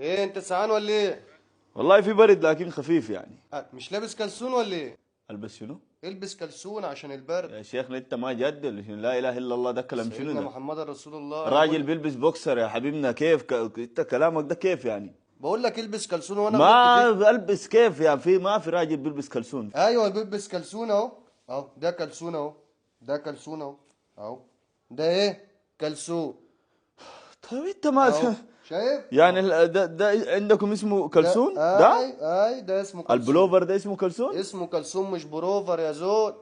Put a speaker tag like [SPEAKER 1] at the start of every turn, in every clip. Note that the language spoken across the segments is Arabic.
[SPEAKER 1] ايه انت سعان ولا ايه؟
[SPEAKER 2] والله في برد لكن خفيف يعني.
[SPEAKER 1] مش لابس كلسون ولا ايه؟
[SPEAKER 2] البس شنو؟
[SPEAKER 1] البس كلسون عشان البرد.
[SPEAKER 2] يا شيخنا انت ما جد ولا شنو؟ لا اله الا الله، ده كلام شنو
[SPEAKER 1] سيدنا
[SPEAKER 2] ده؟
[SPEAKER 1] محمد رسول الله، انا
[SPEAKER 2] راجل
[SPEAKER 1] بقول
[SPEAKER 2] بيلبس بوكسر يا حبيبنا، كيف انت كلامك ده كيف يعني؟
[SPEAKER 1] بقول لك البس كلسون وانا غلطت
[SPEAKER 2] ما
[SPEAKER 1] فيه.
[SPEAKER 2] البس كيف يعني؟ ما في راجل بيلبس كلسون.
[SPEAKER 1] ايوه بيلبس كلسون اهو. اهو ده كلسون اهو. ده كلسون اهو. اهو. ده ايه؟ كلسون.
[SPEAKER 2] طيب انت ما
[SPEAKER 1] اهو. شايف؟
[SPEAKER 2] يعني
[SPEAKER 1] اهو.
[SPEAKER 2] ده عندكم اسمه
[SPEAKER 1] ده
[SPEAKER 2] كلسون
[SPEAKER 1] اي
[SPEAKER 2] ده؟
[SPEAKER 1] اي ده اسمه كلسون.
[SPEAKER 2] البلوفر ده اسمه كلسون؟
[SPEAKER 1] اسمه كلسون مش بروفر يا زول.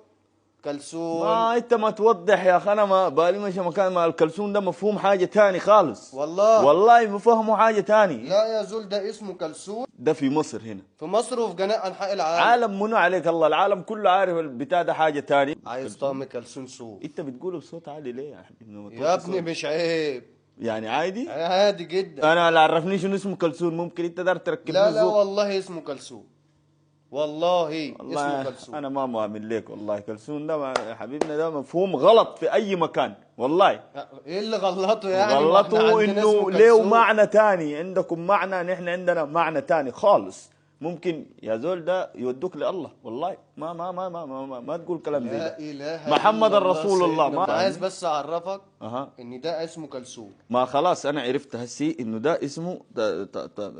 [SPEAKER 1] كلسون.
[SPEAKER 2] ما انت ما توضح يا اخي، انا ما بالي ماشي مكان. ما الكلسون ده مفهوم حاجة تاني خالص.
[SPEAKER 1] والله.
[SPEAKER 2] والله مفهمه حاجة تاني.
[SPEAKER 1] لا يا زول ده اسمه كلسون.
[SPEAKER 2] ده في مصر هنا.
[SPEAKER 1] في مصر وفي جميع انحاء العالم.
[SPEAKER 2] عالم منو عليك الله، العالم كله عارف البتاع ده حاجة تاني.
[SPEAKER 1] عايز
[SPEAKER 2] كلسون.
[SPEAKER 1] طقم كلسون صوف.
[SPEAKER 2] انت بتقوله بصوت عالي ليه يا حبيبي؟ ما
[SPEAKER 1] يا
[SPEAKER 2] توطي
[SPEAKER 1] ابني
[SPEAKER 2] صوت.
[SPEAKER 1] مش عيب.
[SPEAKER 2] يعني عادي.
[SPEAKER 1] عادي جدا.
[SPEAKER 2] انا لا عرفني شنو اسمه كلسون، ممكن انت دار تركب
[SPEAKER 1] لا
[SPEAKER 2] لي
[SPEAKER 1] لا
[SPEAKER 2] ذوق.
[SPEAKER 1] والله اسمه كلسون. والله اسمه
[SPEAKER 2] والله
[SPEAKER 1] كلسون.
[SPEAKER 2] انا ما مؤمن لك والله. كلسون ده يا حبيبنا ده مفهوم غلط في اي مكان والله.
[SPEAKER 1] ايه اللي غلطه يعني؟ ما احنا
[SPEAKER 2] غلطوا
[SPEAKER 1] عندنا اسمه
[SPEAKER 2] انه ليه
[SPEAKER 1] كلسون.
[SPEAKER 2] معنى تاني، عندكم معنى، نحن عندنا معنى تاني خالص. ممكن يا زول ده يودوك لله والله. ما تقول كلام زي ده.
[SPEAKER 1] لا اله
[SPEAKER 2] محمد
[SPEAKER 1] الا الله
[SPEAKER 2] رسول الله،
[SPEAKER 1] سيدنا.
[SPEAKER 2] ما
[SPEAKER 1] انا عايز
[SPEAKER 2] فاهمني.
[SPEAKER 1] بس اعرفك
[SPEAKER 2] اها.
[SPEAKER 1] ان ده اسمه كلسون.
[SPEAKER 2] ما خلاص انا عرفت هسي انه ده اسمه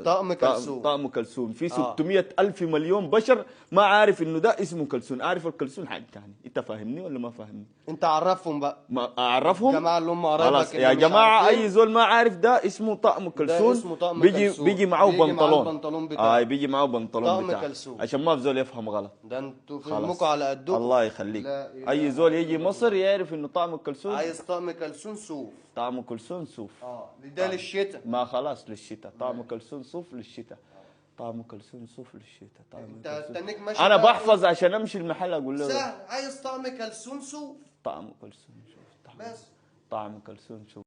[SPEAKER 1] طقم كلسون.
[SPEAKER 2] طقم كلسون. في
[SPEAKER 1] اه.
[SPEAKER 2] 600 الف مليون بشر ما عارف انه ده اسمه كلسون. عارف الكلسون حاجه ثانيه. انت فاهمني ولا ما فاهمني؟
[SPEAKER 1] انت عرفهم بقى.
[SPEAKER 2] ما اعرفهم.
[SPEAKER 1] الجماعه اللي هم
[SPEAKER 2] خلاص
[SPEAKER 1] قرايبك
[SPEAKER 2] يا
[SPEAKER 1] اللي مش
[SPEAKER 2] جماعه، اي
[SPEAKER 1] عارفين.
[SPEAKER 2] زول ما عارف ده اسمه طقم
[SPEAKER 1] ده
[SPEAKER 2] كلسون.
[SPEAKER 1] اسمه طقم
[SPEAKER 2] بيجي
[SPEAKER 1] كلسون،
[SPEAKER 2] بيجي معاه
[SPEAKER 1] بيجي معاه
[SPEAKER 2] بنطلون.
[SPEAKER 1] البنطلون بتاعه.
[SPEAKER 2] بيجي معاه بنطلون
[SPEAKER 1] طقم
[SPEAKER 2] بتاعه
[SPEAKER 1] كلسون.
[SPEAKER 2] عشان ما في زول يفهم غلط.
[SPEAKER 1] ده انتوا فهمكوا
[SPEAKER 2] خلاص.
[SPEAKER 1] على قدكم.
[SPEAKER 2] الله يخليك.
[SPEAKER 1] لا
[SPEAKER 2] اي
[SPEAKER 1] اله
[SPEAKER 2] زول يجي
[SPEAKER 1] الا
[SPEAKER 2] مصر
[SPEAKER 1] الله.
[SPEAKER 2] يعرف انه طقم كلسون.
[SPEAKER 1] عايز طقم كلسون صوف.
[SPEAKER 2] طقم كلسون صوف.
[SPEAKER 1] اه ده للشتاء.
[SPEAKER 2] ما خلاص للشتاء. طعم كلسون صوف للشتاء. طعم كلسون صوف للشتاء. طعم
[SPEAKER 1] انت
[SPEAKER 2] كلسون.
[SPEAKER 1] هتستنيك ماشي
[SPEAKER 2] انا
[SPEAKER 1] بقى
[SPEAKER 2] بحفظ عشان امشي المحل اقول له
[SPEAKER 1] سهل. عايز طقم كلسون صوف.
[SPEAKER 2] طعم كلسون صوف.
[SPEAKER 1] بس.
[SPEAKER 2] طعم كلسون صوف.